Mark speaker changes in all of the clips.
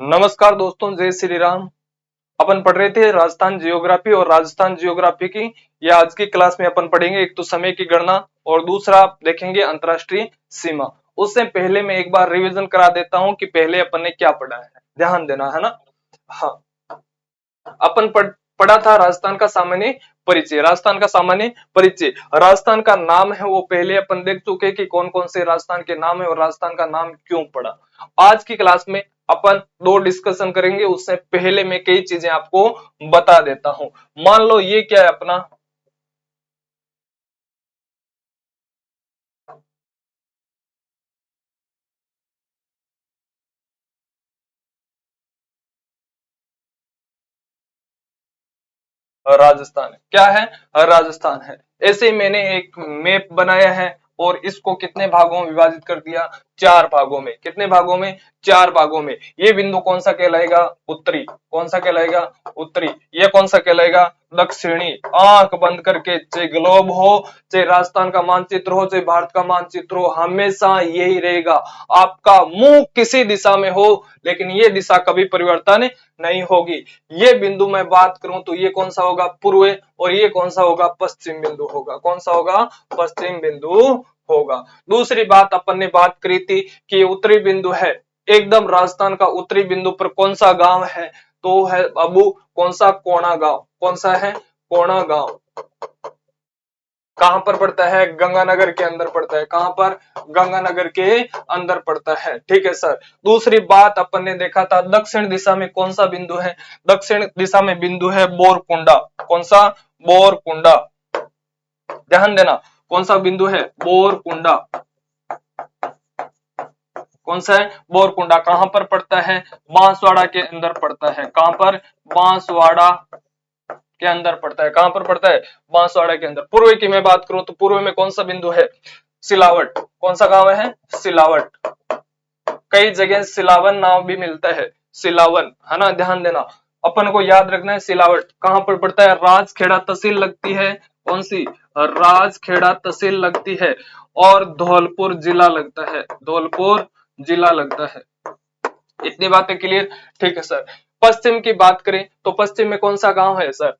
Speaker 1: नमस्कार दोस्तों, जय श्री राम। अपन पढ़ रहे थे राजस्थान जियोग्राफी और राजस्थान जियोग्राफी की या आज की क्लास में अपन पढ़ेंगे एक तो समय की गणना और दूसरा देखेंगे अंतरराष्ट्रीय सीमा। उससे पहले मैं एक बार रिवीजन करा देता हूं कि पहले अपन ने क्या पढ़ा है, ध्यान देना है ना। हाँ, अपन पढ़ा था राजस्थान का सामान्य परिचय। राजस्थान का सामान्य परिचय, राजस्थान का नाम है वो पहले अपन देख चुके कि कौन कौन से राजस्थान के नाम है और राजस्थान का नाम क्यों पड़ा। आज की क्लास में अपन दो डिस्कशन करेंगे, उससे पहले मैं कई चीजें आपको बता देता हूं। मान लो ये क्या है अपना राजस्थान है, क्या है राजस्थान है। ऐसे ही मैंने एक मैप बनाया है और इसको कितने भागों में विभाजित कर दिया, चार भागों में। कितने भागों में, चार भागों में। ये बिंदु कौन सा कहलाएगा, उत्तरी। कौन सा कहलाएगा, उत्तरी। ये कौन सा कहलाएगा, दक्षिणी। आंख बंद करके, चाहे ग्लोब हो, चाहे राजस्थान का मानचित्र हो, चाहे भारत का मानचित्र हो, हमेशा यही रहेगा। आपका मुंह किसी दिशा में हो लेकिन ये दिशा कभी परिवर्तन नहीं होगी। ये बिंदु मैं बात करूं तो ये कौन सा होगा, पूर्व, और ये कौन सा होगा, पश्चिम बिंदु होगा। कौन सा होगा, पश्चिम बिंदु होगा। दूसरी बात अपन ने बात करी थी कि ये उत्तरी बिंदु है। एकदम राजस्थान का उत्तरी बिंदु पर कौन सा गांव है, तो है बाबू कौन सा, कोणा गांव। कौन सा है, कोणा गांव। कहां पर पड़ता है, गंगानगर के अंदर पड़ता है। कहां पर, गंगानगर के अंदर पड़ता है। ठीक है सर। दूसरी बात अपन ने देखा था दक्षिण दिशा में कौन सा बिंदु है, दक्षिण दिशा में बिंदु है बोरकुंडा। कौन सा, बोरकुंडा। ध्यान देना, कौन सा बिंदु है, बोरकुंडा। कौन सा है, बोरकुंडा। कहां पर पड़ता है, बांसवाड़ा के अंदर पड़ता है। कहां पर, बांसवाड़ा के अंदर पड़ता है। कहां पर पड़ता है, बांसवाड़ा के अंदर। पूर्व की मैं बात करूं तो पूर्व में कौन सा बिंदु है, सिलावट। कौन सा गांव है, सिलावट। कई जगह सिलावन नाम भी मिलता है, सिलावन, है ना। ध्यान देना, अपन को याद रखना है सिलावट कहां पर पड़ता है, राजखेड़ा तहसील लगती है। कौन सी, राजखेड़ा तहसील लगती है और धौलपुर जिला लगता है। धौलपुर जिला लगता है। इतनी बातें क्लियर, ठीक है सर। पश्चिम की बात करें तो पश्चिम में कौन सा गांव है सर,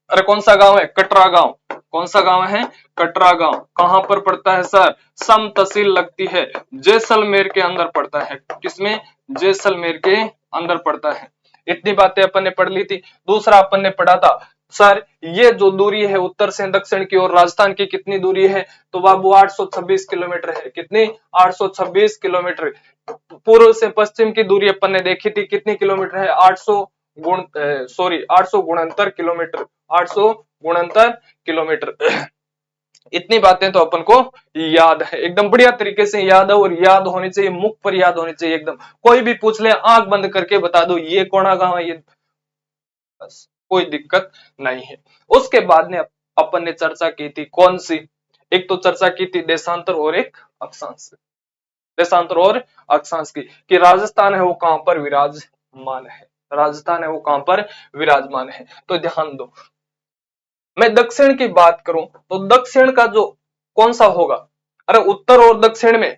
Speaker 1: अरे कौन सा गांव है, कटरा गांव। कौन सा गांव है, कटरा गांव। कहां पर पड़ता है सर, सम तहसील लगती है, जैसलमेर के अंदर पड़ता है। किसमें, जैसलमेर के अंदर पड़ता है। इतनी बातें अपन ने पढ़ ली थी। दूसरा अपन ने पढ़ा था सर ये जो दूरी है उत्तर से दक्षिण की ओर राजस्थान की कितनी दूरी है, तो बाबू 826 किलोमीटर है। कितनी, 826 किलोमीटर। पूर्व से पश्चिम की दूरी अपन ने देखी थी कितनी किलोमीटर है, 869 किलोमीटर। 869 किलोमीटर। इतनी बातें तो अपन को याद है, एकदम बढ़िया तरीके से याद है। और याद होनी चाहिए, मुख पर याद होनी चाहिए एकदम। कोई भी पूछ ले आंख बंद करके बता दो ये कोणा गांव है, ये बस, कोई दिक्कत नहीं है। उसके बाद में अपन ने चर्चा की थी कौन सी, एक तो चर्चा की थी देशांतर और एक अक्षांश। देशांतर और अक्षांश की, कि राजस्थान है वो कहां पर विराजमान है। राजस्थान है वो कहां पर विराजमान है। तो ध्यान दो, मैं दक्षिण की बात करूं तो दक्षिण का जो कौन सा होगा, अरे उत्तर और दक्षिण में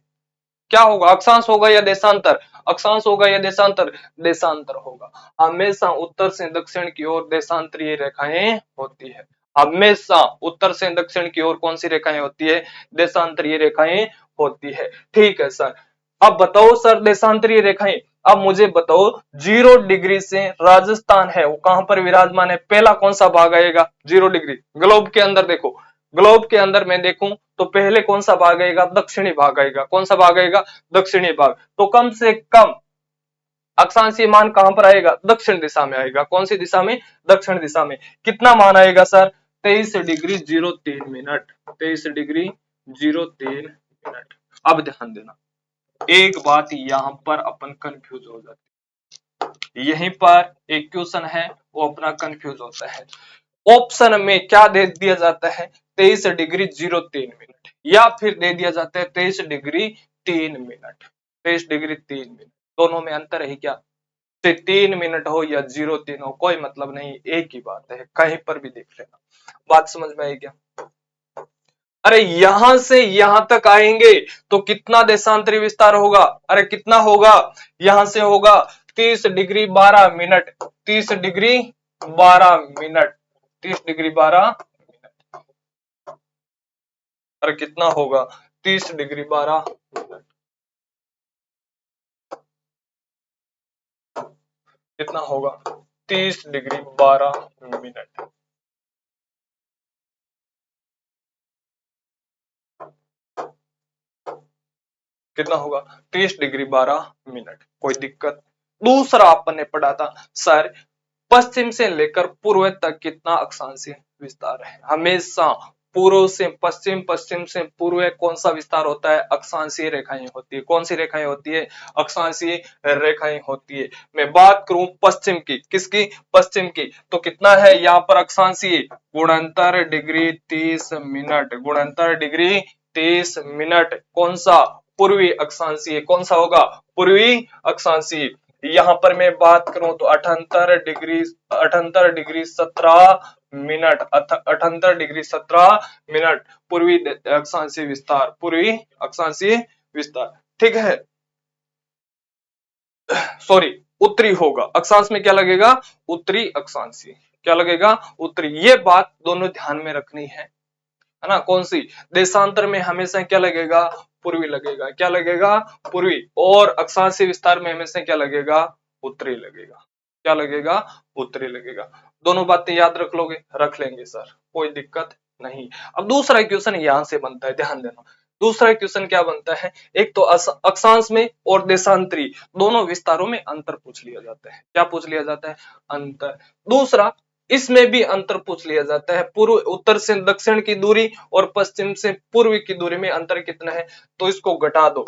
Speaker 1: क्या होगा, अक्षांश होगा या देशांतर, अक्षांश होगा या देशांतर, देशांतर होगा। हमेशा उत्तर से दक्षिण की ओर देशांतरीय रेखाएं होती है। हमेशा उत्तर से दक्षिण की ओर कौन सी रेखाएं होती है, देशांतरीय रेखाएं होती है। ठीक है सर। अब बताओ सर देशांतरीय रेखाएं, अब मुझे बताओ 0 डिग्री से राजस्थान है वो कहां पर विराजमान है, पहला कौन सा भाग आएगा, 0 डिग्री। ग्लोब के अंदर देखो, ग्लोब के अंदर मैं देखूं तो पहले कौन सा भाग आएगा, दक्षिणी भाग आएगा। कौन सा भाग आएगा, दक्षिणी भाग। तो कम से कम अक्षांशीय मान कहां पर आएगा, दक्षिण दिशा में आएगा। कौन सी दिशा में, दक्षिण दिशा में। कितना मान आएगा sir, 23 degree 03 minute. 23 degree 03 minute. अब ध्यान देना, एक बात यहां पर अपन कंफ्यूज हो जाते, यहीं पर एक क्वेश्चन है वो अपना कंफ्यूज होता है। ऑप्शन में क्या दे दिया जाता है, 23 डिग्री 03 मिनट, या फिर दे दिया जाता है 23 डिग्री 3 मिनट। 23 डिग्री 3 मिनट, दोनों में अंतर है क्या, 3 मिनट हो या 03 हो कोई मतलब नहीं, एक ही बात है, कहीं पर भी देख लेना। बात समझ में आई क्या, अरे यहां से यहां तक आएंगे तो कितना देशांतरी विस्तार होगा, अरे कितना होगा, यहां से होगा 30 degree 12 minute, 30 degree 12 minute, 30 degree 12 minute. अरे कितना होगा 30 डिग्री 12 मिनट, कितना होगा 30 डिग्री 12 मिनट। कितना होगा 30 डिग्री 12 मिनट। कोई दिक्कत? दूसरा अपन ने पढ़ा था सर पश्चिम से लेकर पूर्व तक कितना अक्षांशीय विस्तार है। हमेशा पूर्व से पश्चिम, पश्चिम से पूर्व कौन सा विस्तार होता है? अक्षांशीय रेखाएं होती है। कौन सी रेखाएं होती है? अक्षांशीय रेखाएं होती है। मैं बात करूं पश्चिम की, किसकी? पश्चिम की। तो कितना है यहाँ पर अक्षांशीय? गुणंतर डिग्री 30 मिनट, गुणंतर डिग्री 30 मिनट। कौन सा? पूर्वी अक्षांशीय। कौन सा होगा? पूर्वी अक्षांशीय। यहाँ पर मैं बात करूं तो 78 डिग्री 17 मिनट, 78 डिग्री 17 मिनट पूर्वी अक्षांशीय विस्तार, पूर्वी अक्षांशीय विस्तार। ठीक है, सॉरी उत्तरी होगा। अक्षांश में क्या लगेगा? उत्तरी अक्षांशीय। क्या लगेगा? उत्तरी। ये बात दोनों ध्यान में रखनी है ना? कौन सी? देशांतर में हमेशा क्या लगेगा? पूर्वी लगेगा। क्या लगेगा? पूर्वी। और अक्षांशीय विस्तार में हमेशा क्या लगेगा? उत्तरी लगेगा। क्या लगेगा? उत्तरी लगेगा। दोनों बातें याद रख लोगे? रख लेंगे सर, कोई दिक्कत नहीं। अब दूसरा क्वेश्चन यहां से बनता है, ध्यान देना। दूसरा क्वेश्चन क्या बनता है? एक तो अक्षांश में और देशांतरी दोनों विस्तारों में अंतर पूछ लिया जाता है। क्या पूछ लिया जाता है? अंतर। दूसरा इसमें भी अंतर पूछ लिया जाता है। पूर्व उत्तर से दक्षिण की दूरी और पश्चिम से पूर्व की दूरी में अंतर कितना है? तो इसको घटा दो।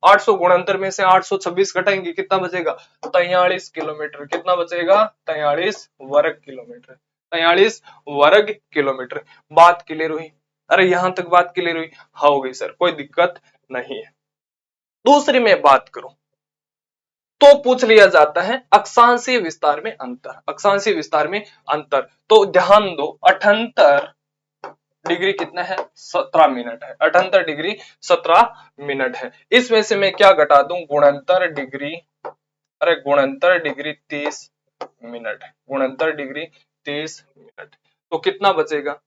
Speaker 1: 800 गुणंतर में से 826 घटाएंगे, कितना बचेगा? 43 किलोमीटर। कितना बचेगा? 43 वर्ग किलोमीटर। 43 वर्ग किलोमीटर। बात क्लियर हुई? अरे यहां तक बात क्लियर हुई? हाँ हो गई सर, कोई दिक्कत नहीं है। दूसरी में बात करूं तो पूछ लिया जाता है अक्षांशीय विस्तार में अंतर। अक्षांशीय विस्तार में अंतर तो ध्यान दो, 78 डिग्री कितना है? 17 मिनट है। 78 डिग्री 17 मिनट है। इसमें से मैं क्या घटा दूं? गुणंतर डिग्री, अरे गुणंतर डिग्री 30 मिनट, गुणंतर डिग्री 30 मिनट। तो कितना बचेगा?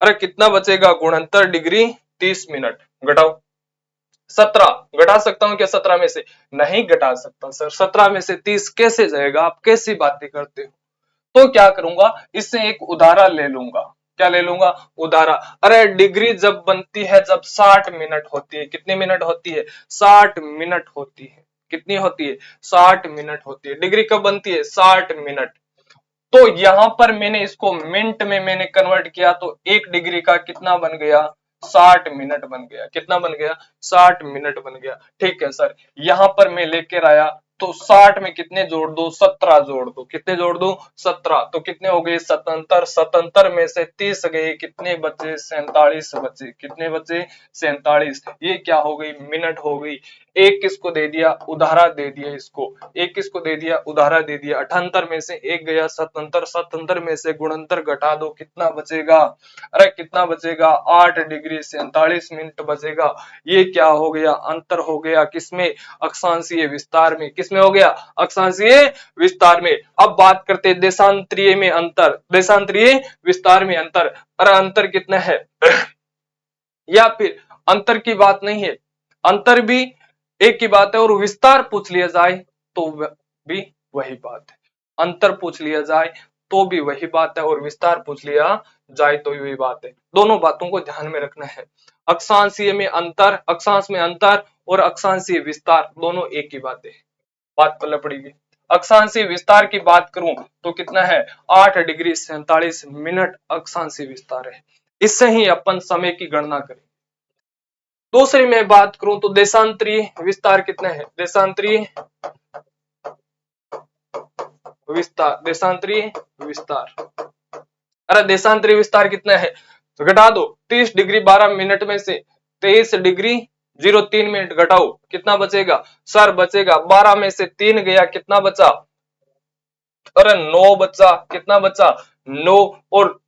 Speaker 1: अरे कितना बचेगा? गुणंतर डिग्री 30 मिनट घटाओ 17। घटा सकता हूं क्या 17 में से? नहीं घटा सकता सर। 17 में से 30 कैसे जाएगा? आप कैसी बातें करते हो? तो क्या करूंगा? इससे एक उदाहरण ले लूंगा। क्या ले लूंगा? उदाहरण। अरे डिग्री जब बनती है जब 60 मिनट होती है। कितनी मिनट होती है? 60 मिनट होती है। कितनी होती है? 60 मिनट होती है। डिग्री कब बनती है? 60 मिनट। तो यहां पर मैंने इसको मिनट में मैंने कन्वर्ट किया तो एक डिग्री का कितना बन गया? 60 मिनट बन गया। कितना बन गया? 60 मिनट बन गया। ठीक है सर, यहां पर मैं लेकर आया तो 60 में कितने जोड़ दो? 17 जोड़ दो। कितने जोड़ दो? 17। तो कितने हो गए? 77। 77 में से 30 गए, कितने बचे? 47 बचे। कितने बचे? 47। ये क्या हो गई? मिनट हो गई। एक किसको दे दिया? उदाहरण दे दिया इसको। एक किसको दे दिया? उदाहरण दे दिया। 78 में से एक गया 77, 77 में से गुणंतर घटा दो, कितना बचेगा? अरे कितना बचेगा? 8 डिग्री 47 मिनट बचेगा। ये क्या हो गया? अंतर हो गया। किसमें? अक्षांशीय विस्तार में। किसमें हो गया? अक्षांशीय विस्तार में। अब बात करते हैं देशांतरीय में अंतर, देशांतरीय विस्तार में अंतर। अरे अंतर कितना है? या फिर अंतर की बात नहीं है, अंतर भी एक ही बात है और विस्तार पूछ लिया जाए तो भी वही बात है। अंतर पूछ लिया जाए तो भी वही बात है और विस्तार पूछ लिया जाए तो भी वही बात है। दोनों बातों को ध्यान में रखना है। अक्षांशीय में अंतर, अक्षांश में अंतर और अक्षांशीय विस्तार दोनों एक ही बात है। बात पल्ले पड़ेगी। अक्षांशीय विस्तार की बात करूं तो कितना है? 8 डिग्री 47 मिनट अक्षांशीय विस्तार है। इससे ही अपन समय की गणना करें। दूसरी में बात करूं तो देशांतरीय विस्तार कितने हैं? देशांतरीय विस्तार, देशांतरीय विस्तार। अरे देशांतरीय विस्तार कितना है? तो घटा दो। 30 डिग्री 12 मिनट में से 23 डिग्री 03 मिनट घटाओ, कितना बचेगा? सर बचेगा 12 में से 3 गया, कितना बचा? अरे 9 बचा। कितना बचा? 9। और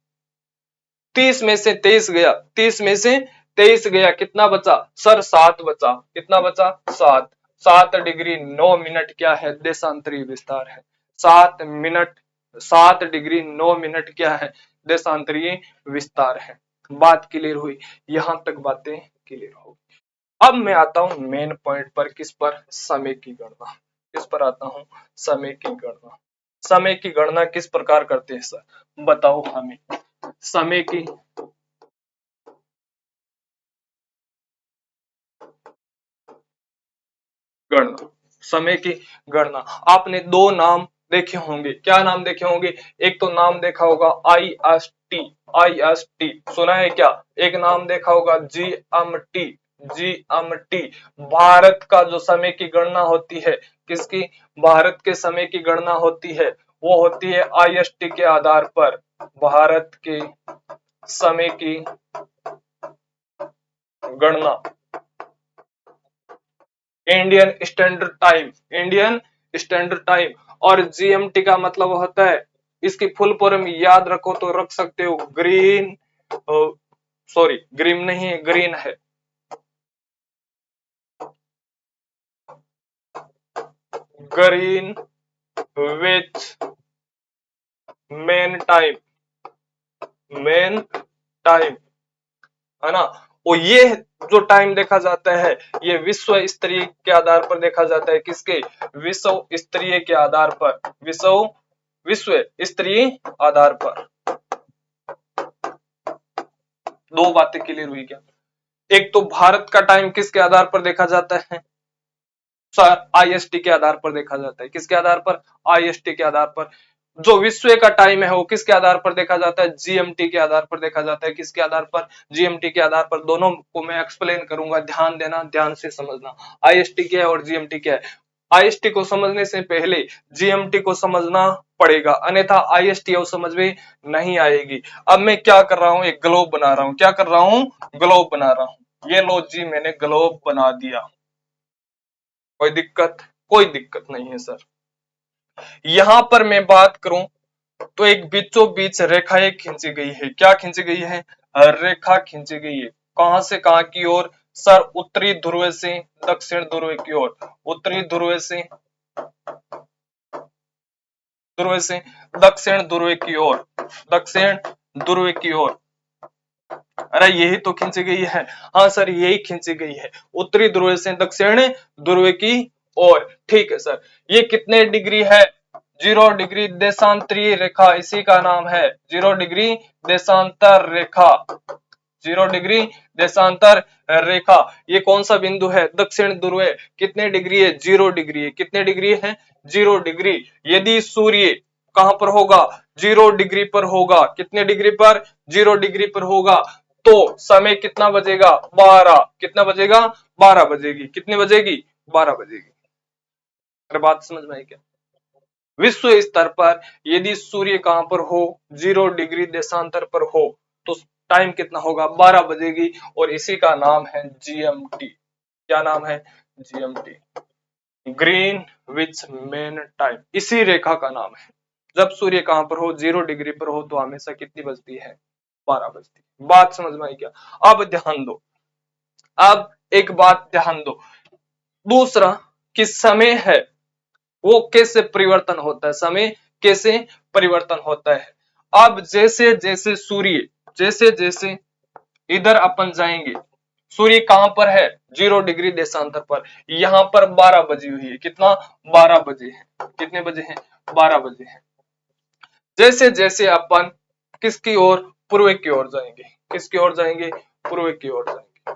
Speaker 1: 30 में से 23 गया, 30 में से 23 गया, कितना बचा? सर 7 बचा। कितना बचा? 7। 7 डिग्री 9 मिनट क्या है? देशांतरीय विस्तार है। 7 डिग्री 9 मिनट क्या है? देशांतरीय विस्तार है। बात क्लियर हुई? यहां तक बातें क्लियर हो। अब मैं आता हूं मेन पॉइंट पर। किस पर? समय की गणना। किस पर आता हूं? समय की गणना। समय की गणना किस प्रकार करते हैं सर? बताओ हमें समय की गणना। समय की गणना आपने दो नाम देखे होंगे। क्या नाम देखे होंगे? एक तो नाम देखा होगा IST। IST सुना है क्या? एक नाम देखा होगा GMT। GMT भारत का जो समय की गणना होती है, किसकी? भारत के समय की गणना होती है, वो होती है IST के आधार पर। भारत के समय की गणना Indian standard time. Indian standard time. और GMT का मतलब होता है, इसकी फुल फॉर्म याद रखो तो रख सकते हो, ग्रीन, सॉरी ग्रीन नहीं है, ग्रीन है, ग्रीन विच मेन टाइम। मेन टाइम है ना। और ये जो टाइम देखा जाता है, ये विश्व स्तरीय के आधार पर देखा जाता है। किसके? विश्व स्तरीय के आधार पर। विश्व स्तरीय आधार पर। दो बातें क्लियर हुई क्या? एक तो भारत का टाइम किसके आधार पर देखा जाता है? IST के आधार पर देखा जाता है। किसके आधार पर? IST के आधार पर। जो विश्व का टाइम है वो किसके आधार पर देखा जाता है? GMT के आधार पर देखा जाता है। किसके आधार पर? GMT के आधार पर। दोनों को मैं एक्सप्लेन करूंगा, ध्यान देना, ध्यान से समझना। IST क्या है और GMT क्या है? IST को समझने से पहले GMT को समझना पड़ेगा, अन्यथा IST और समझ में नहीं आएगी। अब मैं क्या कर रहा हूं? एक ग्लोब बना रहा हूं। क्या कर रहा हूं? ग्लोब बना रहा हूं। ये लो जी, मैंने ग्लोब बना दिया। कोई दिक्कत? कोई दिक्कत नहीं है सर। यहां पर मैं बात करूं तो एक बीचों बीच रेखाएं खींची गई है। क्या खींची गई है? रेखा खींची गई है। कहां से कहां की ओर? सर उत्तरी ध्रुव से दक्षिण ध्रुव की ओर। उत्तरी ध्रुव से दक्षिण ध्रुव की ओर। दक्षिण ध्रुव की ओर। अरे यही तो खींची गई है। हाँ सर, यही खींची गई है, उत्तरी ध्रुव से दक्षिण ध्रुव की ओर। ठीक है सर। ये कितने डिग्री है? 0 डिग्री देशांतरीय रेखा, इसी का नाम है 0 डिग्री देशांतर रेखा। 0 डिग्री देशांतर रेखा। ये कौन सा बिंदु है? दक्षिण ध्रुव। कितने डिग्री है? 0 डिग्री है। कितने डिग्री है? 0 डिग्री। यदि सूर्य कहां पर होगा? 0 डिग्री पर होगा। कितने डिग्री पर? 0 डिग्री पर होगा। तो समय कितना बजेगा? 12। कितना बजेगा? 12 बजेगी। कितनी बजेगी? 12 बजेगी। अरे बात समझ में आई क्या? विश्व स्तर पर यदि सूर्य कहां पर हो? 0 डिग्री देशांतर पर हो, तो टाइम कितना होगा? 12 बजेगी। और इसी का नाम है GMT। क्या नाम है? GMT, ग्रीन विच मेन टाइम। इसी रेखा का नाम है। जब सूर्य कहां पर हो? 0 डिग्री पर हो, तो हमेशा कितनी बजती है? 12 बजती है। बात समझ में आई क्या? अब ध्यान दो। अब एक बात ध्यान दो। दूसरा कि समय है वो कैसे परिवर्तन होता है? समय कैसे परिवर्तन होता है? अब जैसे जैसे सूर्य, जैसे जैसे इधर अपन जाएंगे, सूर्य कहां पर है? 0 डिग्री देशांतर पर। यहां पर 12 बजी हुई है। कितना? 12 बजे है। कितने बजे हैं? 12 बजे हैं। जैसे जैसे अपन किसकी ओर? पूर्व की ओर जाएंगे। किसकी ओर जाएंगे? पूर्व की ओर जाएंगे।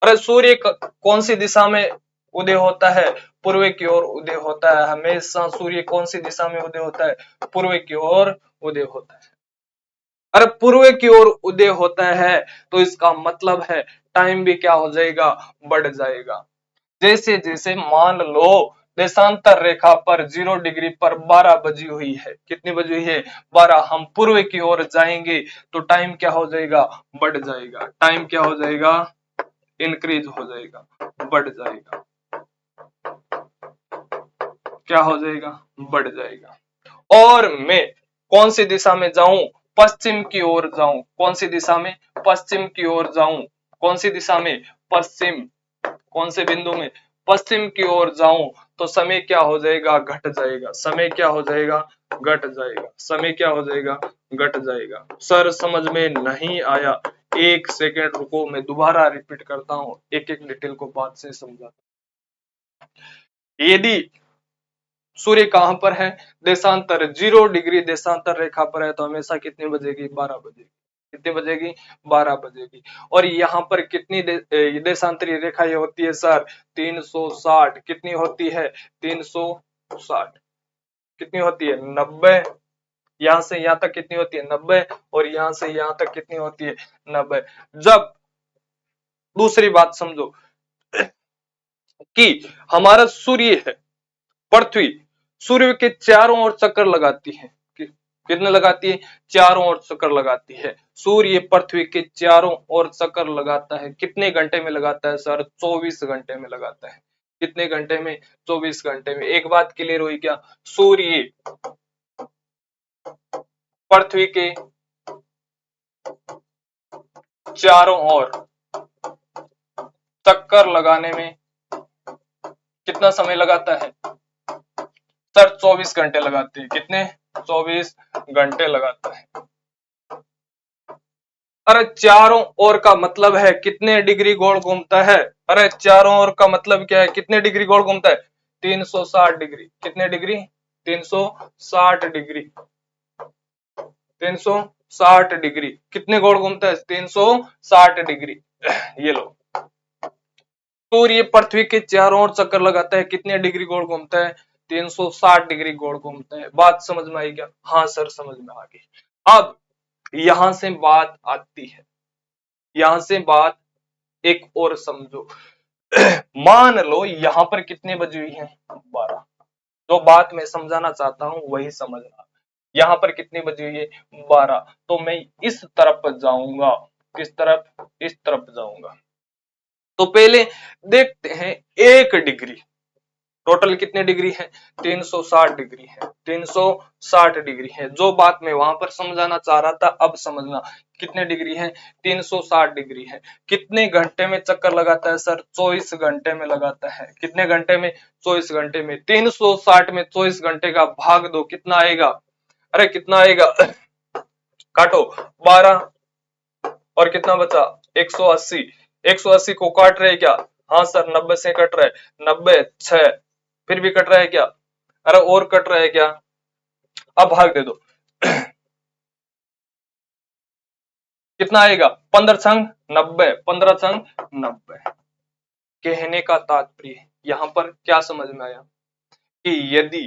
Speaker 1: अरे सूर्य कौन सी दिशा में उदय होता है? पूर्व की ओर उदय होता है। हमेशा सूर्य कौन सी दिशा में उदय होता है? पूर्व की ओर उदय होता है। अरे पूर्व की ओर उदय होता है, तो इसका मतलब है टाइम भी क्या हो जाएगा? बढ़ जाएगा। जैसे जैसे मान लो देशांतर रेखा पर 0 डिग्री पर 12 बजी हुई है। कितनी बजी हुई है? 12। हम पूर्व की ओर जाएंगे तो टाइम क्या हो जाएगा? बढ़ जाएगा। टाइम क्या हो जाएगा? इंक्रीज हो जाएगा, बढ़ जाएगा। क्या हो जाएगा? बढ़ जाएगा। और मैं कौन सी दिशा में जाऊं? पश्चिम की ओर जाऊं। कौन सी दिशा में? पश्चिम की ओर जाऊं। कौन सी दिशा में? पश्चिम। कौन से बिंदु में? पश्चिम की ओर जाऊं तो समय क्या हो जाएगा, घट जाएगा। समय क्या हो जाएगा, घट जाएगा। समय क्या हो जाएगा, घट जाएगा। सर समझ में नहीं आया, एक सेकेंड रुको, मैं दोबारा रिपीट करता हूं, एक एक डिटेल को बात से समझा। यदि सूर्य कहां पर है, देशांतर 0 डिग्री देशांतर रेखा पर है, तो हमेशा कितनी बजेगी, 12 बजेगी। कितनी बजेगी, 12 बजेगी। और यहाँ पर कितनी देशांतरीय रेखाएं होती है सर, 360। कितनी होती है, 360। कितनी होती है, 90। यहां से यहां तक कितनी होती है, 90। और यहां से यहां तक कितनी होती है, 90। जब दूसरी बात समझो कि हमारा सूर्य है, पृथ्वी सूर्य के चारों ओर चक्कर लगाती है। कितने लगाती है, चारों ओर चक्कर लगाती है। सूर्य पृथ्वी के चारों ओर चक्कर लगाता है। कितने घंटे में लगाता है सर, 24 घंटे में लगाता है। कितने घंटे में, 24 घंटे में। एक बात क्लियर हुई क्या, सूर्य पृथ्वी के चारों ओर चक्कर लगाने में कितना समय लगाता है सर, 24 घंटे लगाते हैं। कितने, 24 घंटे लगाता है। अरे चारों ओर का मतलब है कितने डिग्री गोल घूमता है, अरे चारों ओर का मतलब क्या है, कितने डिग्री गोल घूमता है, 360 डिग्री। कितने डिग्री, 360 डिग्री। 360 डिग्री कितने गोल घूमता है, 360 डिग्री। ये लो, सूर्य पृथ्वी के चारों ओर चक्कर लगाता है, कितने डिग्री गोल घूमता है, 360 डिग्री गोल घूमता है। बात समझ में आई क्या, हाँ सर समझ में आ गई। अब यहां से बात आती है, यहां से बात एक और समझो। मान लो यहां पर कितने बजे हुई है, 12। जो बात मैं समझाना चाहता हूं वही समझना। यहां पर कितनी बजी हुई है, 12। तो मैं इस तरफ जाऊंगा, किस तरफ, इस तरफ जाऊंगा। तो पहले देखते हैं 1 डिग्री, टोटल कितने डिग्री है, 360 डिग्री है। 360 डिग्री है। जो बात मैं वहां पर समझाना चाह रहा था, अब समझना। कितने डिग्री है, 360 डिग्री है। कितने घंटे में चक्कर लगाता है सर, 24 घंटे में लगाता है। कितने घंटे में, 24 घंटे में। 360 में 24 घंटे का भाग दो, कितना आएगा, अरे कितना आएगा, काटो, 12 और कितना बचा, 180। 180 को काट रहे क्या, हाँ सर 90 से कट रहा है, 90 6, फिर भी कट रहा है क्या, अरे और कट रहा है क्या, अब भाग दे दो। कितना आएगा, 15 छंग 90, 15 छंग 90। कहने का तात्पर्य यहां पर क्या समझ में आया कि यदि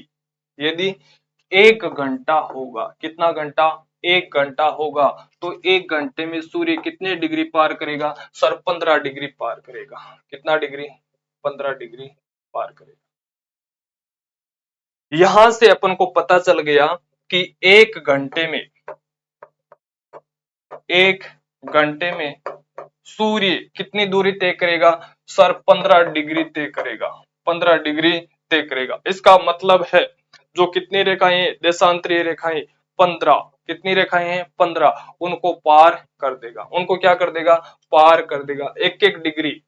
Speaker 1: यदि 1 घंटा होगा, कितना घंटा, 1 घंटा होगा, तो 1 घंटे में सूर्य कितने डिग्री पार करेगा सर, 15 डिग्री पार करेगा। कितना डिग्री, 15 डिग्री पार करेगा। यहां से अपन को पता चल गया कि 1 घंटे में सूर्य कितनी दूरी तय करेगा सर, 15 डिग्री तय करेगा। 15 डिग्री तय करेगा। इसका मतलब है जो कितनी रेखाएं, देशांतरीय रेखाएं 15, कितनी रेखाएं हैं 15, उनको पार कर देगा। उनको क्या कर देगा, पार कर देगा। एक एक डिग्री,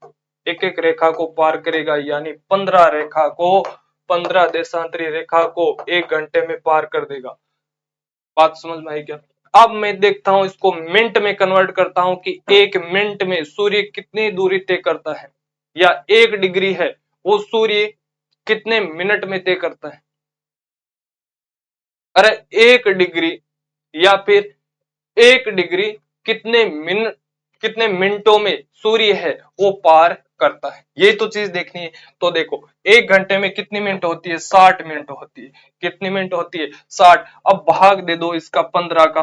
Speaker 1: एक एक रेखा को पार करेगा, यानी 15 रेखा को, 15 देशांतरीय रेखा को 1 घंटे में पार कर देगा। बात समझ में आई क्या। अब मैं देखता हूं, इसको मिनट में कन्वर्ट करता हूं कि 1 मिनट में सूर्य कितनी दूरी तय करता है, या 1 डिग्री है वो सूर्य कितने मिनट में तय करता है। अरे 1 डिग्री, या फिर 1 डिग्री कितने मिनटों में सूर्य है वो पार करता है, ये तो चीज देखनी है। तो देखो 1 घंटे में कितनी मिनट होती है, 60 मिनट होती है। कितनी मिनट होती है, 60। अब भाग दे दो इसका 15 का,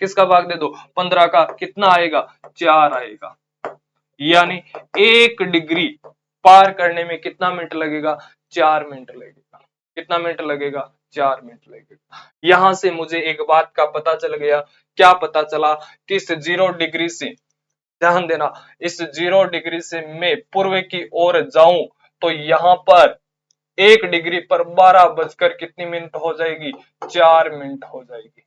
Speaker 1: किसका भाग दे दो, 15 का, कितना आएगा, 4 आएगा। यानी 1 डिग्री पार करने में कितना मिनट लगेगा, 4 मिनट लगेगा। कितना मिनट लगेगा, 4 मिनट लगेगा। यहां से मुझे एक बात का पता चल गया, क्या पता चला कि इस 0 डिग्री से, ध्यान देना, इस 0 डिग्री से मैं पूर्व की ओर जाऊं तो यहां पर 1 डिग्री पर 12 बजकर कितनी मिनट हो जाएगी, 4 मिनट हो जाएगी।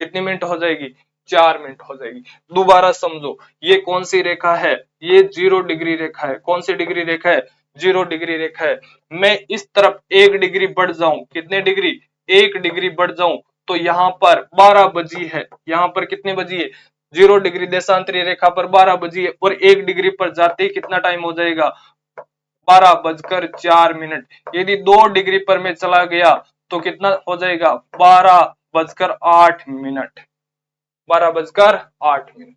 Speaker 1: कितनी मिनट हो जाएगी, 4 मिनट हो जाएगी। दोबारा समझो, ये कौन सी रेखा है, ये 0 डिग्री रेखा है। कौन सी डिग्री रेखा है, 0 डिग्री रेखा है, मैं इस तरफ 1 डिग्री बढ़ जाऊं, कितने डिग्री, 1 डिग्री बढ़ जाऊं, तो यहाँ पर 12 बजी है, यहाँ पर कितने बजी है, 0 डिग्री देशांतरी रेखा पर 12 बजी है, और 1 डिग्री पर जाते ही कितना टाइम हो जाएगा, 12 बजकर 4 मिनट। यदि 2 डिग्री पर मैं चला गया तो कितना हो जाएगा, 12 बजकर 8 मिनट, 12 बजकर 8 मिनट।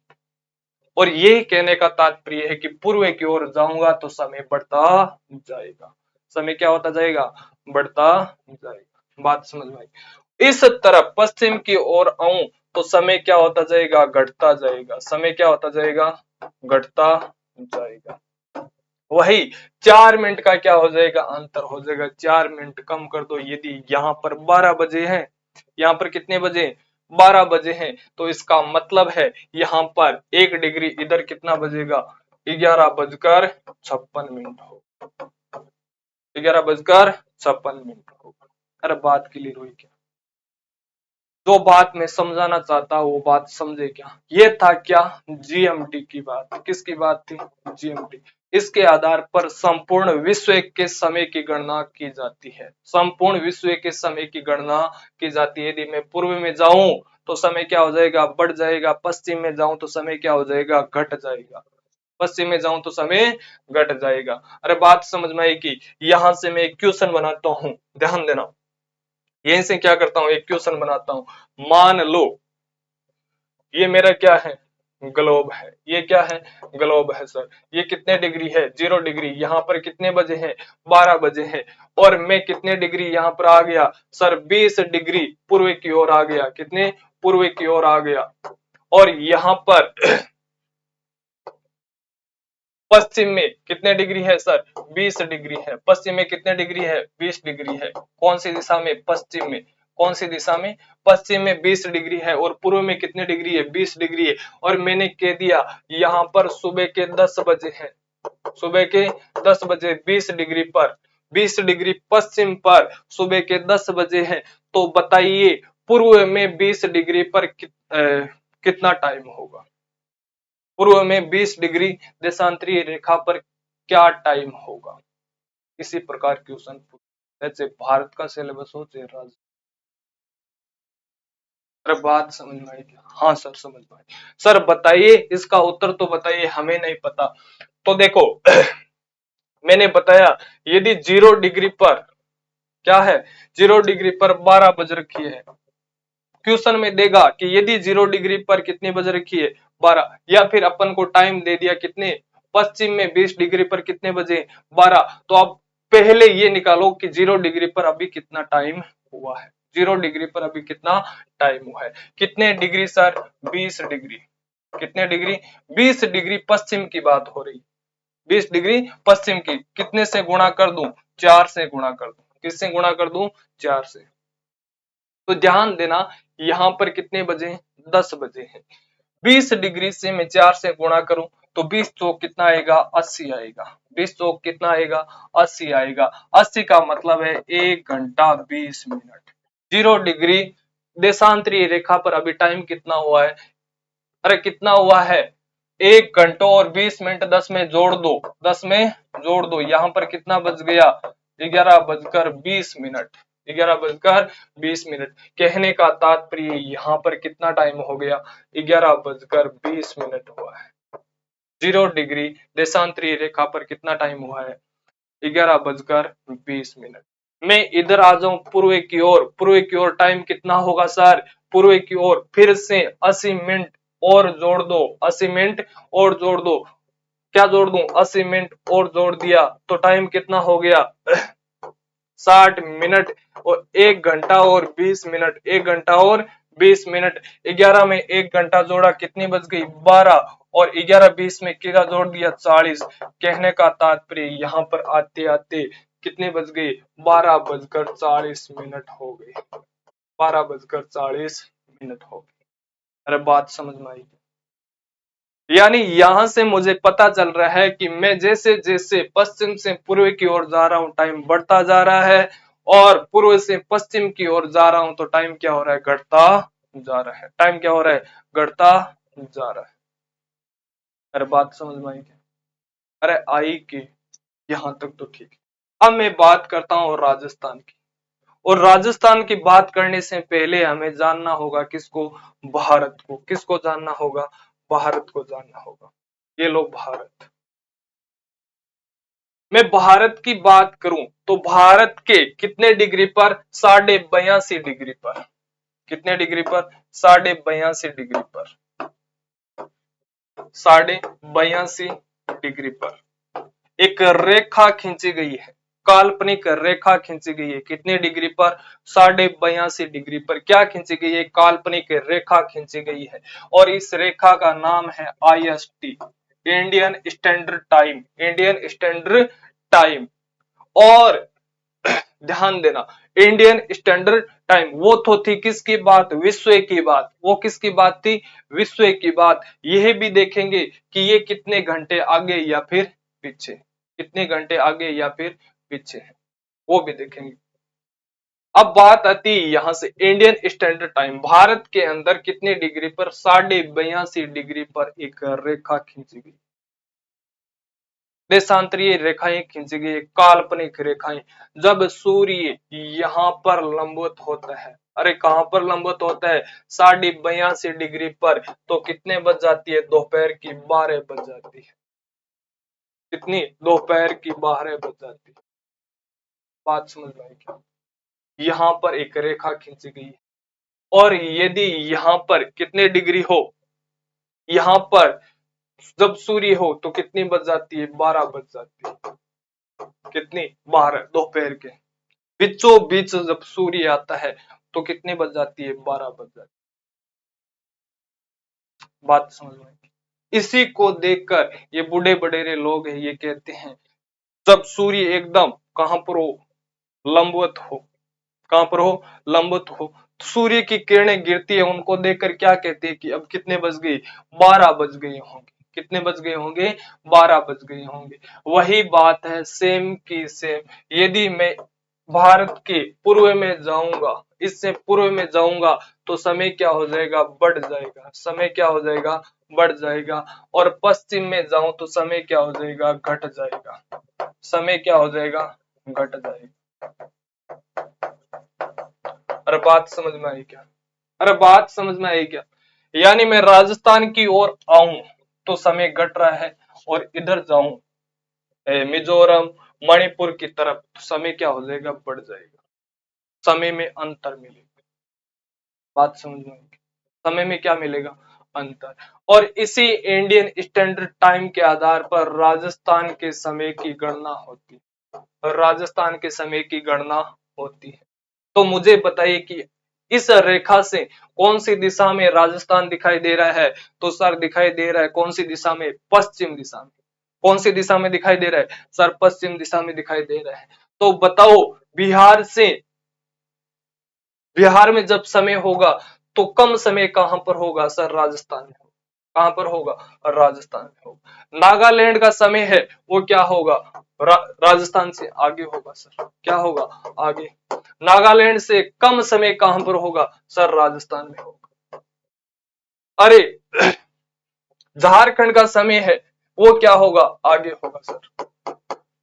Speaker 1: और ये कहने का तात्पर्य है कि पूर्व की ओर जाऊंगा तो समय बढ़ता जाएगा, समय क्या होता जाएगा, बढ़ता जाएगा। बात समझ में आई। इस तरफ पश्चिम की ओर आऊं तो समय क्या होता जाएगा, घटता जाएगा, समय क्या होता जाएगा, घटता जाएगा। वही 4 मिनट का क्या हो जाएगा, अंतर हो जाएगा, 4 मिनट कम कर दो। यदि यहाँ पर 12 बजे हैं, यहाँ पर कितने बजे, 12 बजे हैं, तो इसका मतलब है यहाँ पर 1 डिग्री इधर कितना बजेगा, 11 बजकर 56 मिनट हो, 11 बजकर 56 मिनट होगा। अरे बात क्लियर हुई क्या, जो बात मैं समझाना चाहता वो बात समझे क्या। ये था क्या, जीएमटी की बात। किसकी बात थी, जीएमटी। इसके आधार पर संपूर्ण विश्व के समय की गणना की जाती है, संपूर्ण विश्व के समय की गणना की जाती है। यदि मैं पूर्व में जाऊं तो समय क्या हो जाएगा, बढ़ जाएगा, पश्चिम में जाऊं तो समय क्या हो जाएगा, घट जाएगा, पश्चिम में जाऊं तो समय घट जाएगा। अरे बात समझ में आई कि यहां से मैं एक क्वेश्चन बनाता हूं, ध्यान देना, यहीं से क्या करता हूं, एक क्वेश्चन बनाता हूं। मान लो ये मेरा क्या है, ग्लोब है, ये क्या है, ग्लोब है सर, ये कितने डिग्री है, 0 डिग्री, यहाँ पर कितने बजे हैं, 12 बजे हैं, और मैं कितने डिग्री यहाँ पर आ गया सर, 20 डिग्री पूर्व की ओर आ गया, कितने, पूर्व की ओर आ गया, और यहाँ पर पश्चिम में कितने डिग्री है सर, 20 डिग्री है, पश्चिम में कितने डिग्री है, 20 डिग्री है, कौन सी दिशा में, पश्चिम में, कौन सी दिशा में, पश्चिम में 20 डिग्री है, और पूर्व में कितने डिग्री है, 20 डिग्री है। और मैंने कह दिया यहाँ पर सुबह के 10 बजे है, सुबह के 10 बजे 20 डिग्री पर, 20 डिग्री पश्चिम पर सुबह के 10 बजे है, तो बताइए पूर्व में 20 डिग्री पर कितना टाइम होगा, पूर्व में 20 डिग्री देशांतरीय रेखा पर क्या टाइम होगा। इसी प्रकार क्वेश्चन जैसे भारत का सिलेबस हो चाहे राज्य। अरे बात समझ में आई क्या, हाँ सर समझ में आई। सर बताइए इसका उत्तर तो बताइए, हमें नहीं पता। तो देखो मैंने बताया यदि 0 डिग्री पर क्या है, 0 डिग्री पर 12 बज रखी है, क्वेश्चन में देगा कि यदि 0 डिग्री पर कितनी बज रखी है, 12, या फिर अपन को टाइम दे दिया कितने, पश्चिम में 20 डिग्री पर कितने बजे, 12, तो अब पहले ये निकालो कि 0 डिग्री पर अभी कितना टाइम हुआ है, 0 डिग्री पर अभी कितना टाइम हुआ है, कितने डिग्री सर, 20 डिग्री, कितने डिग्री, 20 डिग्री पश्चिम की बात हो रही, 20 डिग्री पश्चिम की, कितने से गुणा कर दूं, 4 से गुणा कर दूं, किससे गुणा कर दूं, 4 से। तो ध्यान देना यहाँ पर कितने बजे, 10 बजे हैं, 20 डिग्री से मैं 4 से गुणा करूं तो 20 चौक कितना आएगा, 80 आएगा, 20 चौक कितना आएगा, 80 आएगा, 80 का मतलब है 1 घंटा 20 मिनट। 0 डिग्री देशांतरीय रेखा पर अभी टाइम कितना हुआ है, अरे कितना हुआ है, 1 घंटा और 20 मिनट, 10 में जोड़ दो, 10 में जोड़ दो, यहाँ पर कितना बज गया, 11 बजकर 20 मिनट, 11 बजकर 20 मिनट। कहने का तात्पर्य यहाँ पर कितना टाइम हो गया, 11 बजकर 20 मिनट हुआ है। 0 डिग्री देशांतरीय रेखा पर कितना टाइम हुआ है, 11 बजकर 20 मिनट। मैं इधर आ जाऊं पूर्व की ओर, पूर्व की ओर टाइम कितना होगा सर, पूर्व की ओर फिर से 80 मिनट और जोड़ दो, 80 मिनट और जोड़ दो, क्या जोड़ दूं, 80 मिनट और जोड़ दिया तो टाइम कितना हो गया 60 मिनट, और 1 घंटा और 20 मिनट, 1 घंटा और 20 मिनट। 11 में 1 घंटा जोड़ा कितनी बज गई, 12, और 11 20 में कितना जोड़ दिया, 40। कहने का तात्पर्य यहाँ पर आते आते कितने बज गए, 12 बजकर 40 मिनट हो गए, 12 बजकर 40 मिनट हो गए। अरे बात समझ में आई, यानी यहां से मुझे पता चल रहा है कि मैं जैसे जैसे पश्चिम से पूर्व की ओर जा रहा हूं टाइम बढ़ता जा रहा है, और पूर्व से पश्चिम की ओर जा रहा हूं तो टाइम क्या हो रहा है, घटता जा रहा है, टाइम क्या हो रहा है, घटता जा रहा है। अरे बात समझ में आई क्या, अरे आई की, यहां तक तो ठीक है। अब मैं बात करता हूं राजस्थान की, और राजस्थान की बात करने से पहले हमें जानना होगा किसको, भारत को। किसको जानना होगा, भारत को जानना होगा। ये लो भारत। मैं भारत की बात करूं तो भारत के कितने डिग्री पर, 82.5 डिग्री पर। कितने डिग्री पर, 82.5 डिग्री पर। 82.5 डिग्री पर एक रेखा खींची गई है, काल्पनिक रेखा खींची गई है। कितने डिग्री पर, 82.5 डिग्री पर क्या खींची गई है, काल्पनिक रेखा खींची गई है। और इस रेखा का नाम है IST, Indian standard time. Indian standard time. और ध्यान देना, इंडियन स्टैंडर्ड टाइम वो तो थी किसकी बात, विश्व की बात। वो किसकी बात थी, विश्व की बात। यह भी देखेंगे कि ये कितने घंटे आगे या फिर पीछे, कितने घंटे आगे या फिर पीछे है, वो भी देखेंगे। अब बात आती है यहां से इंडियन स्टैंडर्ड टाइम। भारत के अंदर कितने डिग्री पर, 82.5 डिग्री पर एक रेखा खींची गई। देशांतरीय रेखाएं खींची गई, काल्पनिक रेखाएं। जब सूर्य यहां पर लंबवत होता है, अरे कहां पर लंबवत होता है, 82.5 डिग्री पर, तो कितने बज जाती है, दोपहर की 12 बज जाती है। कितनी, दोपहर की 12 बज जाती है। बात समझ में आई क्या, यहां पर एक रेखा खींची गई है। और यदि यहां पर कितने डिग्री हो, यहां पर जब सूर्य हो तो कितनी बज जाती है, 12 बज जाती है। कितनी, 12, दोपहर के बीचों बीच जब सूर्य आता है तो कितनी बज जाती है, 12 बज जाती है। बात समझ में आई? इसी को देखकर ये बूढ़े बडेरे लोग हैं, ये कहते हैं जब सूर्य एकदम कहां पर हो, लंबवत हो, कहां पर हो, लंबवत हो, सूर्य की किरणें गिरती है, उनको देखकर क्या कहते हैं कि अब कितने बज गई, 12 बज गए होंगे। कितने बज गए होंगे, 12 बज गए होंगे। वही बात है सेम की सेम। यदि मैं भारत के पूर्व में जाऊंगा, इससे पूर्व में जाऊंगा, तो समय क्या हो जाएगा, बढ़ जाएगा। समय क्या हो जाएगा, बढ़ जाएगा। और पश्चिम में जाऊं तो समय क्या हो जाएगा, घट जाएगा। समय क्या हो जाएगा, घट जाएगा। अरे बात समझ में आई क्या, अरे बात समझ में आई क्या। यानी मैं राजस्थान की ओर आऊं तो समय घट रहा है, और इधर जाऊं मिजोरम, मणिपुर की तरफ, तो समय क्या हो जाएगा, बढ़ जाएगा। समय में अंतर मिलेगा। बात समझ में आई, समय में क्या मिलेगा, अंतर। और इसी इंडियन स्टैंडर्ड टाइम के आधार पर राजस्थान के समय की गणना होती है। राजस्थान के समय की गणना होती है। तो मुझे बताइए कि इस रेखा से कौन सी दिशा में राजस्थान दिखाई दे रहा है, तो सर दिखाई दे रहा है कौन सी दिशा में, पश्चिम दिशा में। कौन सी दिशा में दिखाई दे रहा है, सर पश्चिम दिशा में दिखाई दे रहा है। तो बताओ, बिहार से, बिहार में जब समय होगा तो कम समय कहां पर होगा, सर राजस्थान में। कहां पर होगा, राजस्थान में होगा। नागालैंड का समय है वो क्या होगा, राजस्थान से आगे होगा। सर क्या होगा, आगे। नागालैंड से कम समय कहां पर होगा, सर राजस्थान में होगा। अरे झारखंड का समय है वो क्या होगा, आगे होगा। सर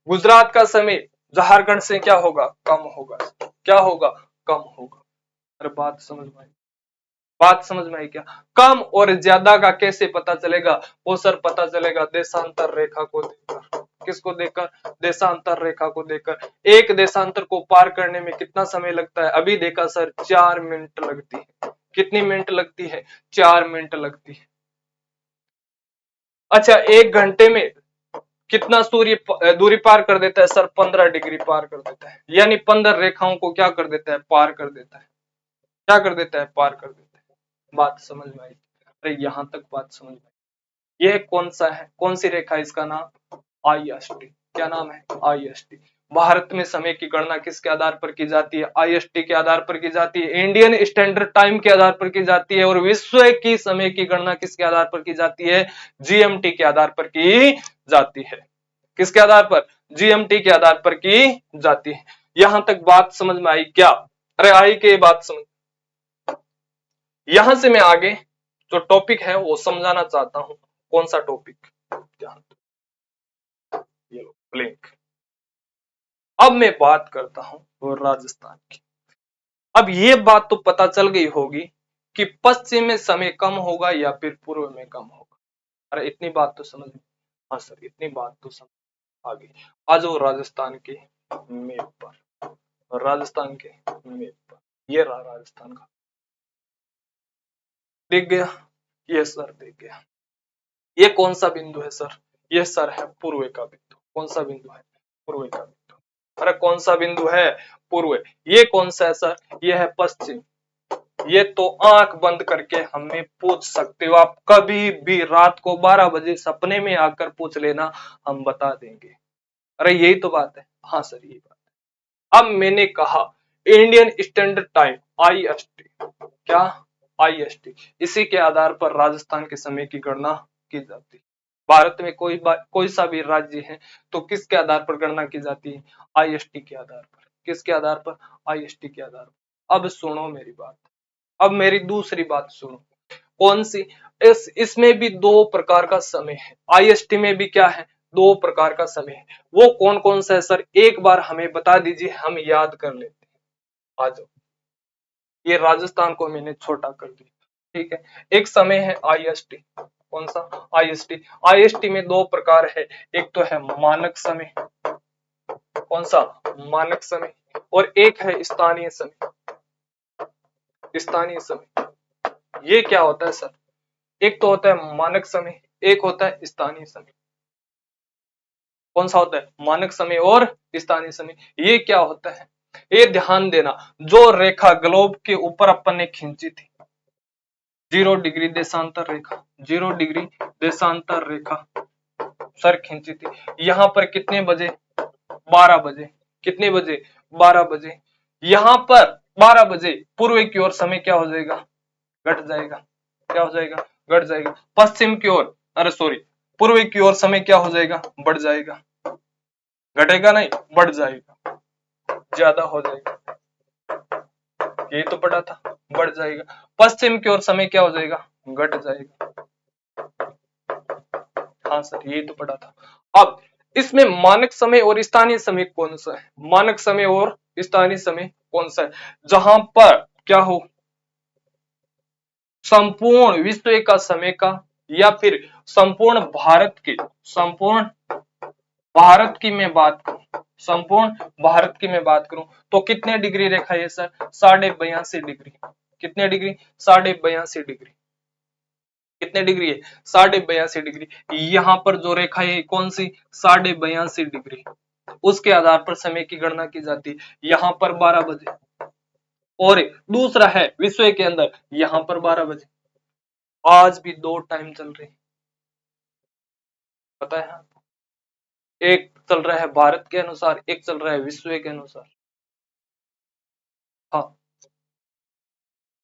Speaker 1: गुजरात का समय झारखंड से क्या होगा, कम होगा। क्या होगा, कम होगा। अरे बात समझ में आई, बात समझ में आई क्या। कम और ज्यादा का कैसे पता चलेगा, वो सर पता चलेगा देशांतर रेखा को देखकर। किसको देखकर, देशांतर रेखा को देखकर। एक देशांतर को पार करने में कितना समय लगता है, अभी देखा सर, 4 मिनट लगती है। कितनी मिनट लगती है, 4 मिनट लगती है। अच्छा, 1 घंटे में कितना सूर्य दूरी पार कर देता है, सर 15 डिग्री पार कर देता है। यानी 15 रेखाओं को क्या कर देता है, पार कर देता है। क्या कर देता है, पार कर देता है। बात समझ में आई, अरे यहां तक बात समझ में आई। यह कौन सा है, कौन सी रेखा है, इसका नाम IST। क्या नाम है, IST। भारत में समय की गणना किसके आधार पर की जाती है, IST के आधार पर की जाती है, इंडियन स्टैंडर्ड टाइम के आधार पर की जाती है। और विश्व की समय की गणना किसके आधार पर की जाती है, GMT के आधार पर की जाती है। किसके आधार पर, GMT के आधार पर की जाती है। यहां तक बात समझ में आई क्या, अरे आई के बात समझ। यहां से मैं आगे जो टॉपिक है वो समझाना चाहता हूं। कौन सा टॉपिक, ये लो ब्लैंक। अब मैं बात करता हूं वो राजस्थान की। अब ये बात तो पता चल गई होगी कि पश्चिम में समय कम होगा या फिर पूर्व में कम होगा। अरे इतनी बात तो समझ में, हाँ सर इतनी बात तो समझ आ गई। आ जाओ राजस्थान के मैप पर, राजस्थान के मैप पर, ये रहा राजस्थान का, दिख गया? ये सर दिख गया। ये कौन सा बिंदु है सर? ये सर है पूर्व का बिंदु। कौन सा बिंदु है? पूर्व का बिंदु। अरे कौन सा बिंदु है? पूर्व। ये कौन सा है सर? ये है पश्चिम। ये तो आंख बंद करके हमें पूछ सकते हो आप, कभी भी रात को 12 बजे सपने में आकर पूछ लेना, हम बता देंगे। अरे यही तो बात है। हाँ सर यही बात है। अब मैंने कहा इंडियन स्टैंडर्ड टाइम, IST, क्या? IST, इसी के आधार पर राजस्थान के समय की गणना की जाती है। भारत में कोई सा भी राज्य है तो किसके आधार पर गणना की जाती है? IST के आधार पर। किसके आधार पर? IST के आधार पर। अब सुनो मेरी बात, अब मेरी दूसरी बात सुनो। कौन सी? इसमें भी दो प्रकार का समय है। IST में भी क्या है? दो प्रकार का समय है। वो कौन कौन सा है सर? एक बार हमें बता दीजिए, हम याद कर लेते हैं। आ जाओ। ये राजस्थान को मैंने छोटा कर दिया, ठीक है। एक समय है IST। कौन सा? IST। IST में दो प्रकार है, एक तो है मानक समय। कौन सा? मानक समय। और एक है स्थानीय समय। स्थानीय समय, ये क्या होता है सर? एक तो होता है मानक समय, एक होता है स्थानीय समय। कौन सा होता है? मानक समय और स्थानीय समय। ये क्या होता है? ये ध्यान देना, जो रेखा ग्लोब के ऊपर अपन ने खींची थी, 0 डिग्री देशांतर रेखा, 0 डिग्री देशांतर रेखा सर खींची थी, यहां पर कितने बजे? 12 बजे। कितने बजे? 12 बजे। यहां पर 12 बजे पूर्व की ओर समय क्या हो जाएगा? घट जाएगा। क्या हो जाएगा? घट जाएगा। पश्चिम की ओर, अरे सॉरी, पूर्व की ओर समय क्या हो जाएगा? बढ़ जाएगा। घटेगा नहीं, बढ़ जाएगा, ज्यादा हो जाएगा। यही तो पढ़ा था, बढ़ जाएगा। पश्चिम की ओर समय क्या हो जाएगा? घट जाएगा। हाँ सर यही तो पढ़ा था। अब इसमें मानक समय और स्थानीय समय कौन सा है? मानक समय और स्थानीय समय कौन सा है? जहां पर क्या हो, संपूर्ण विश्व का समय का, या फिर संपूर्ण भारत के, संपूर्ण भारत की मैं बात करूं, संपूर्ण भारत की मैं बात करूं तो कितने डिग्री रेखा है सर? 82.5 डिग्री। कितने डिग्री? 82.5 डिग्री। कितने डिग्री है? 82.5 डिग्री। यहां पर जो रेखा है कौन सी? 82.5 डिग्री। उसके आधार पर समय की गणना की जाती है। यहां पर 12 बजे, और दूसरा है विश्व के अंदर, यहां पर 12 बजे। आज भी दो टाइम चल रहे हैं, पता है? एक चल रहा है भारत के अनुसार, एक चल रहा है विश्व के अनुसार। हाँ।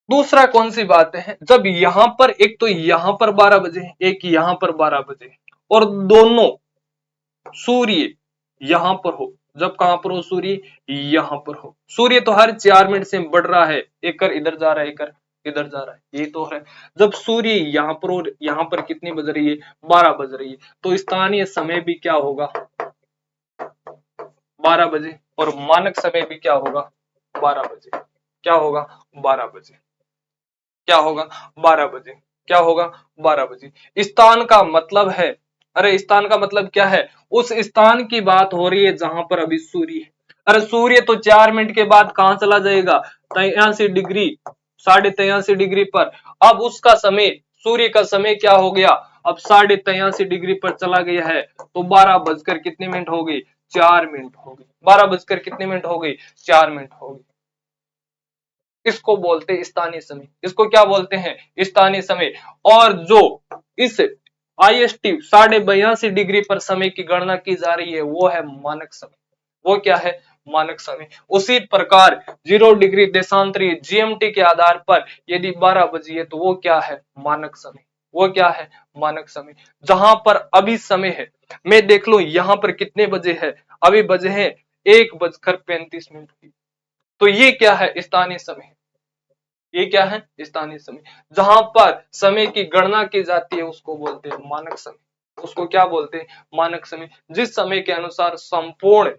Speaker 1: दूसरा कौन सी बात है? जब यहां पर, एक तो यहां पर 12 बजे, एक यहां पर 12 बजे, और दोनों सूर्य यहां पर हो, जब कहां पर हो? सूर्य यहां पर हो। सूर्य तो हर 4 मिनट से बढ़ रहा है, एक कर इधर जा रहा है, एक कर इधर जा रहा है, ये तो है। जब सूर्य यहां पर, और यहां पर कितनी बज रही है? 12 बज रही है, तो स्थानीय समय भी क्या होगा? 12 बजे। और मानक समय भी क्या होगा? 12 बजे। क्या होगा? 12 बजे। क्या होगा? 12 बजे। क्या होगा? 12 बजे। स्थान का मतलब है, अरे स्थान का मतलब क्या है? उस स्थान की बात हो रही है जहां पर अभी सूर्य है। अरे सूर्य तो 4 मिनट के बाद कहां चला जाएगा? 83 डिग्री, 83.5 डिग्री पर। अब उसका समय, सूर्य का समय क्या हो गया? अब 83.5 डिग्री पर चला गया है, तो 12 बजकर कितने मिनट हो गई? 4 मिनट हो गई। 12 बजकर कितने मिनट हो गई? 4 मिनट हो गई। इसको बोलते हैं स्थानीय समय। इसको क्या बोलते हैं? स्थानीय समय। और जो इस IST 82.5 डिग्री पर समय की गणना की जा रही है वो है मानक समय। वो क्या है? मानक समय। उसी प्रकार 0 डिग्री देशांतरी GMT के आधार पर यदि 12 बजी है तो वो क्या है? मानक समय। वो क्या है? मानक समय। जहां पर अभी समय है, मैं देख लो यहां पर कितने बजे है? अभी बजे हैं 1:35। तो ये क्या है? स्थानीय समय। ये क्या है? स्थानीय समय। जहां पर समय की गणना की जाती है उसको बोलते हैं मानक समय। उसको क्या बोलते हैं? मानक समय। जिस समय के अनुसार संपूर्ण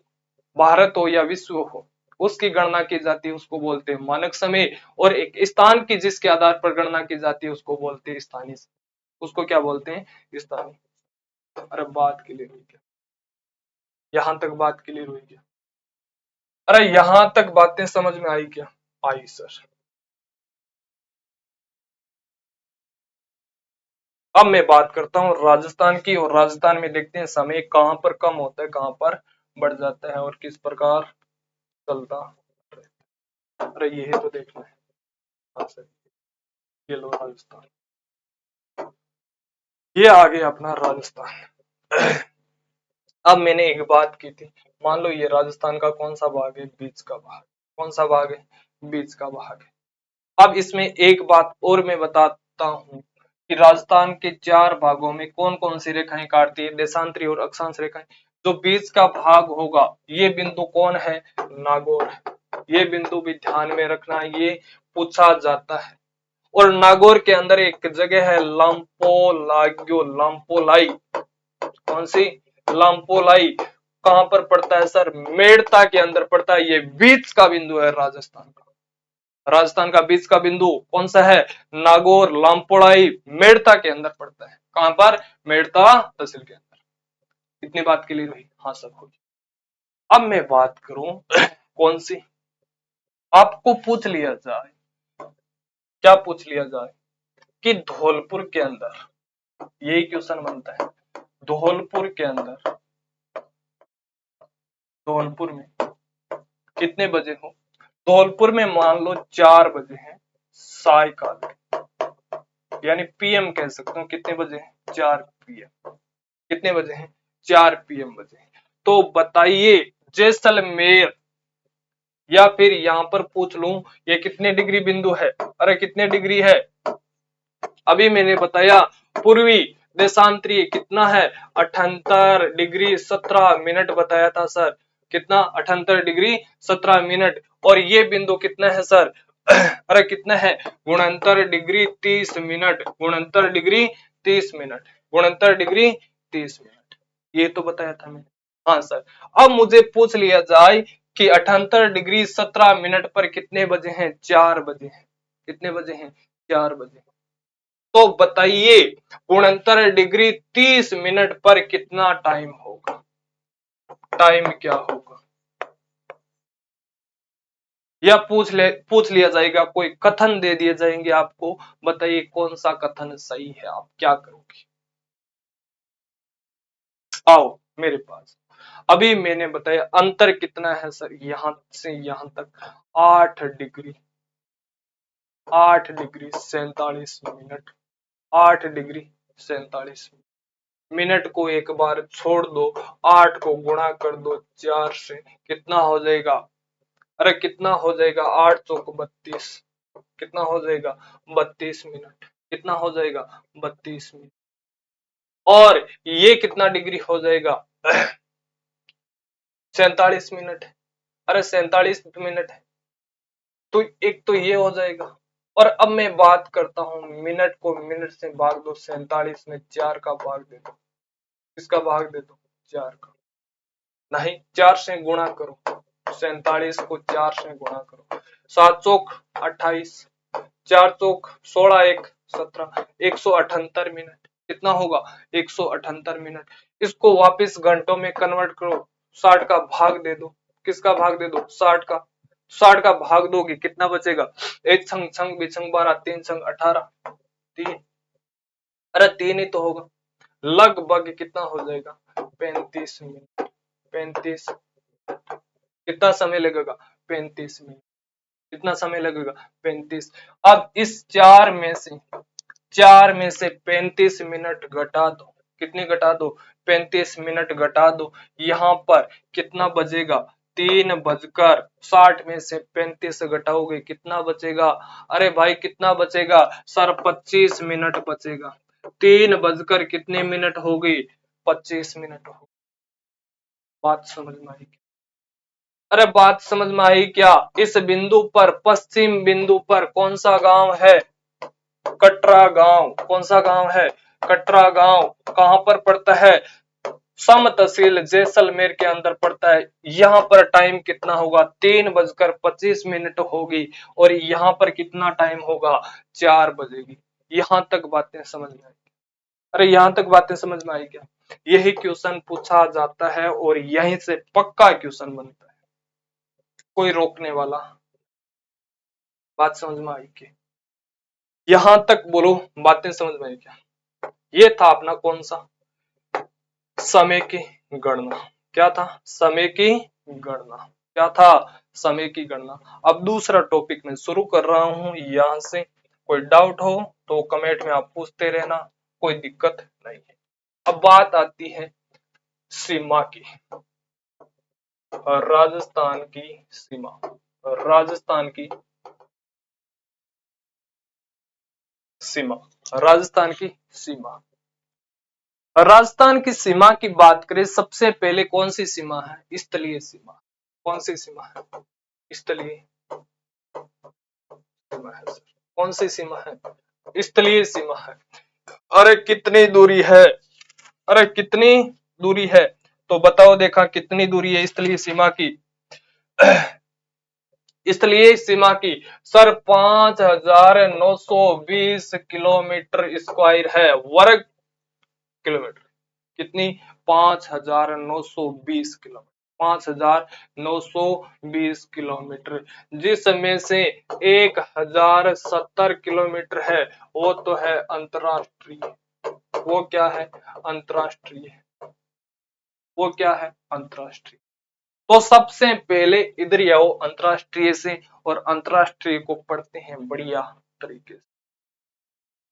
Speaker 1: भारत हो या विश्व हो, उसकी गणना की जाती है, उसको बोलते हैं मानक समय। और एक स्थान की जिसके आधार पर गणना की जाती है उसको बोलते हैं स्थानीय समय। उसको क्या बोलते हैं? स्थानीय। अरे बात क्लियर हुई क्या? यहां तक बात क्लियर हुई क्या? अरे यहां तक बातें समझ में आई क्या? आई सर। अब मैं बात करता हूँ राजस्थान की, और राजस्थान में देखते हैं समय कहां पर कम होता है, कहां पर बढ़ जाता है, और किस प्रकार चलता है। अरे यही तो देखना है। हाँ सर, ये लो राजस्थान, ये आ गया अपना राजस्थान। अब मैंने एक बात की थी, मान लो ये राजस्थान का कौन सा भाग है? बीच का भाग। कौन सा भाग है? बीच का भाग है। अब इसमें एक बात और मैं बताता हूँ कि राजस्थान के 4 भागों में कौन कौन सी रेखाएं काटती है? देशांतरी और अक्षांश रेखाएं। जो बीच का भाग होगा, ये बिंदु कौन है? नागौर है। ये बिंदु भी ध्यान में रखना, ये पूछा जाता है। और नागौर के अंदर एक जगह है लंपो लाग्यो, लंपोलाई। कौन सी? लंपोलाई। कहां पर पड़ता है सर? मेड़ता के अंदर पड़ता है। ये बीच का बिंदु है राजस्थान का। राजस्थान का बीच का बिंदु कौन सा है? नागौर, लंपोलाई, मेड़ता के अंदर पड़ता है। कहां पर? मेड़ता तहसील के अंदर। इतनी बात क्लियर हुई? हाँ सब हो गई। अब मैं बात करूं कौन सी, आपको पूछ लिया जाए, क्या पूछ लिया जाए कि धौलपुर के अंदर, यही क्वेश्चन बनता है, धौलपुर के अंदर, धौलपुर में कितने बजे हो? धौलपुर में मान लो 4 बजे हैं सायकाल, यानी पीएम कह सकते हो। कितने बजे हैं? 4 पीएम। कितने बजे हैं? 4 पीएम बजे। तो बताइए जैसलमेर, या फिर यहां पर पूछ लूं ये कितने डिग्री बिंदु है? अरे कितने डिग्री है? अभी मैंने बताया पूर्वी देशांतरी कितना है? 78 डिग्री 17 मिनट बताया था सर। कितना? 78 डिग्री 17 मिनट। और ये बिंदु कितना है सर? अरे कितना है? 69 degree 30 minute. 69 degree 30 minute. 69 degree 30 minute. ये तो बताया था मैंने। हाँ सर। अब मुझे पूछ लिया जाए कि 78 डिग्री 17 मिनट पर कितने बजे हैं? 4 बजे हैं। कितने बजे हैं? 4 बजे। तो बताइए 69 डिग्री 30 मिनट पर कितना टाइम होगा? टाइम क्या होगा? या पूछ लिया जाएगा, कोई कथन दे दिए जाएंगे आपको, बताइए कौन सा कथन सही है, आप क्या करोगे? आओ मेरे पास। अभी मैंने बताया अंतर कितना है सर, यहां से यहां तक 8 degree, 8 degree 47 minute. 8 degree 47 minute को एक बार छोड़ दो, 8 को गुणा कर दो 4 से, कितना हो जाएगा? अरे कितना हो जाएगा? 8 चौक 32। कितना हो जाएगा? 32 मिनट। कितना हो जाएगा? 32 मिनट। और ये कितना डिग्री हो जाएगा? 47 मिनट। अरे 47 मिनट है, तो एक तो ये हो जाएगा। और अब मैं बात करता हूं, मिनट को मिनट से भाग दो, 47 में 4 का भाग दे दो। किसका भाग दे दो? 4 का। नहीं, 4 से गुणा करो। 47 को 4 से गुणा करो। 7 चौक 28, 4 चौक 16, 1 17, 178 मिनट। कितना होगा? 178 मिनट। इसको वापस घंटों में कन्वर्ट करो, 60 का भाग दे दो। किसका भाग दे दो? 60 का। 60 का भाग दोगे कितना बचेगा? एक छंग छंग बिछंग 12, 3 छंग 18, 3। अरे 3 ही तो होगा। लगभग कितना हो जाएगा? 35 मिनट। 35। कितना समय लगेगा? 35 मिनट। कितना समय लगेगा? 35। अब इस 4 में से 35 मिनट घटा दो। कितनी घटा दो? 35 मिनट घटा दो। यहां पर कितना बजेगा? 3:60 में से 35 घटाओगे कितना बचेगा? अरे भाई कितना बचेगा सर? 25 मिनट बचेगा। 3 बजकर कितने मिनट हो गई? 25 मिनट हो। बात समझ में आई? अरे बात समझ में आई क्या? इस बिंदु पर, पश्चिम बिंदु पर कौन सा गांव है? कटरा गांव। कौन सा गांव है? कटरा गांव। कहां पर पड़ता है? सम तहसील जैसलमेर के अंदर पड़ता है। यहाँ पर टाइम कितना होगा, 3:25 होगी, और यहाँ पर कितना टाइम होगा, 4 बजेगी। यहां तक बातें समझ में आई? अरे यहां तक बातें समझ में आई क्या? यही क्वेश्चन पूछा जाता है और यहीं से पक्का क्वेश्चन बनता है, कोई रोकने वाला। बात समझ में आई क्या? यहां तक बोलो, बातें समझ में आई क्या? ये था अपना कौन सा, समय की गणना। क्या था, समय की गणना। क्या था, समय की गणना। अब दूसरा टॉपिक मैं शुरू कर रहा हूं यहां से। कोई डाउट हो तो कमेंट में आप पूछते रहना, कोई दिक्कत नहीं है। अब बात आती है सीमा की, राजस्थान की सीमा। राजस्थान की सीमा, राजस्थान की सीमा। राजस्थान की सीमा की बात करें, सबसे पहले कौन सी सीमा है, स्थलीय सीमा। कौन सी सीमा है, स्थलीय सीमा है सर। कौन सी सीमा है, स्थलीय सीमा है। अरे कितनी दूरी है, अरे कितनी दूरी है, तो बताओ देखा कितनी दूरी है स्थलीय सीमा की। स्थलीय सीमा की सर 5,920 किलोमीटर स्क्वायर है, वर्ग किलोमीटर। कितनी, 5,920 किलोमीटर। 5,920 किलोमीटर, जिसमें से 1,070 किलोमीटर है वो तो है अंतरराष्ट्रीय। वो क्या है, अंतरराष्ट्रीय। वो क्या है, अंतरराष्ट्रीय। तो सबसे पहले इधर ही आओ अंतरराष्ट्रीय से, और अंतरराष्ट्रीय को पढ़ते हैं बढ़िया तरीके से।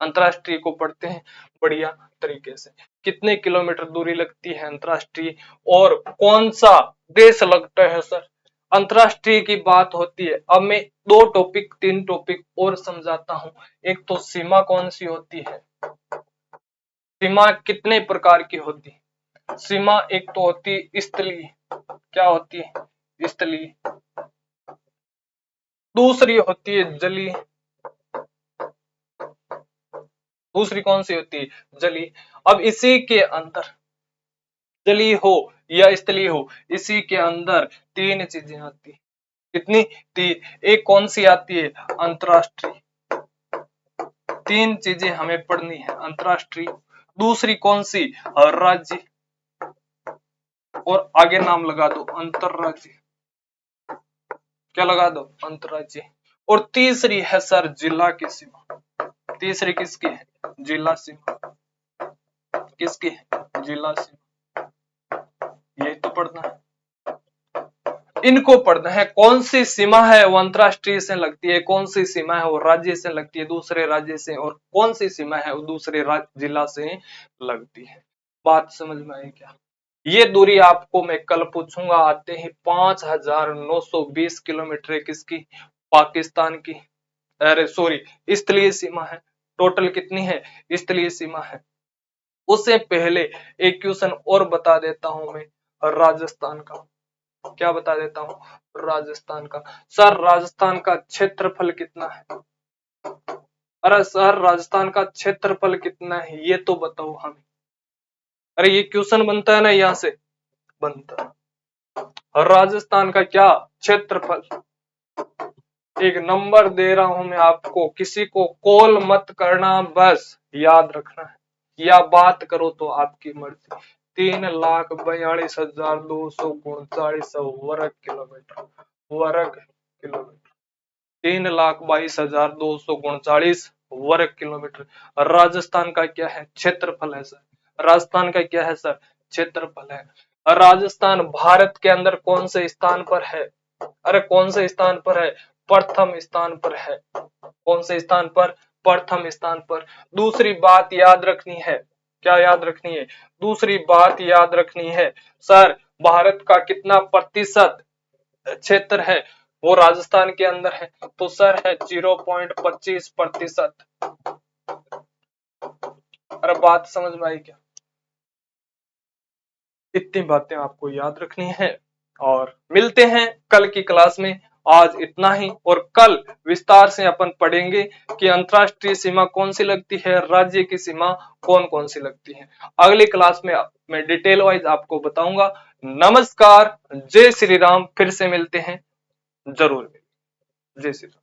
Speaker 1: अंतरराष्ट्रीय को पढ़ते हैं बढ़िया तरीके से। कितने किलोमीटर दूरी लगती है अंतरराष्ट्रीय, और कौन सा देश लगता है सर। अंतरराष्ट्रीय की बात होती है। अब मैं 3 टॉपिक और समझाता हूं। एक तो सीमा कौन सी होती है, सीमा कितने प्रकार की होती है। सीमा एक तो होती है स्थलीय, क्या होती है, स्थलीय। दूसरी होती है जलीय, दूसरी कौन सी होती है, जलीय। अब इसी के अंदर जलीय हो या स्थलीय हो, इसी के अंदर 3 चीजें आती है। कितनी, 3। एक कौन सी आती है, अंतरराष्ट्रीय। 3 चीजें हमें पढ़नी है, अंतरराष्ट्रीय। दूसरी कौन सी, राज्य, और आगे नाम लगा दो अंतरराज्य। क्या लगा दो, अंतरराज्य। और तीसरी है सर जिला की सीमा। तीसरी किसकी है, जिला सीमा। किसकी है, जिला सीमा। यही तो पढ़ना है, इनको पढ़ना है। कौन सी सीमा है वो अंतरराष्ट्रीय से लगती है, कौन सी सीमा है वो राज्य से लगती है, दूसरे राज्य से, और कौन सी सीमा है वो दूसरे जिला से लगती है। बात समझ में आई क्या? ये दूरी आपको मैं कल पूछूंगा आते ही। 5,920 किलोमीटर किसकी, पाकिस्तान की। अरे सॉरी, स्थलीय सीमा है। टोटल कितनी है, स्थलीय सीमा है। उससे पहले एक क्वेश्चन और बता देता हूं मैं, राजस्थान का। क्या बता देता हूं, राजस्थान का। सर राजस्थान का क्षेत्रफल कितना है, अरे सर राजस्थान का क्षेत्रफल कितना है ये तो बताओ हमें। अरे ये क्वेश्चन बनता है ना, यहां से बनता है। राजस्थान का क्या क्षेत्रफल, एक नंबर दे रहा हूं मैं आपको, किसी को कॉल मत करना, बस याद रखना है, या बात करो तो आपकी मर्जी। 3,42,239 वर्ग किलोमीटर, वर्ग किलोमीटर। 3,22,239 वर्ग किलोमीटर राजस्थान का क्या है, क्षेत्रफल है सर। राजस्थान का क्या है सर, क्षेत्रफल है। राजस्थान भारत के अंदर कौन से स्थान पर है, अरे कौन से स्थान पर है, प्रथम स्थान पर है। कौन से स्थान पर, प्रथम स्थान पर। दूसरी बात याद रखनी है, क्या याद रखनी है, दूसरी बात याद रखनी है सर, भारत का कितना प्रतिशत क्षेत्र है वो राजस्थान के अंदर है, तो सर है 0.25%। अरे बात समझ में आई क्या? इतनी बातें आपको याद रखनी है, और मिलते हैं कल की क्लास में। आज इतना ही, और कल विस्तार से अपन पढ़ेंगे कि अंतरराष्ट्रीय सीमा कौन सी लगती है, राज्य की सीमा कौन कौन सी लगती है। अगली क्लास में मैं डिटेल वाइज आपको बताऊंगा। नमस्कार, जय श्री राम। फिर से मिलते हैं, जरूर। जय श्री राम।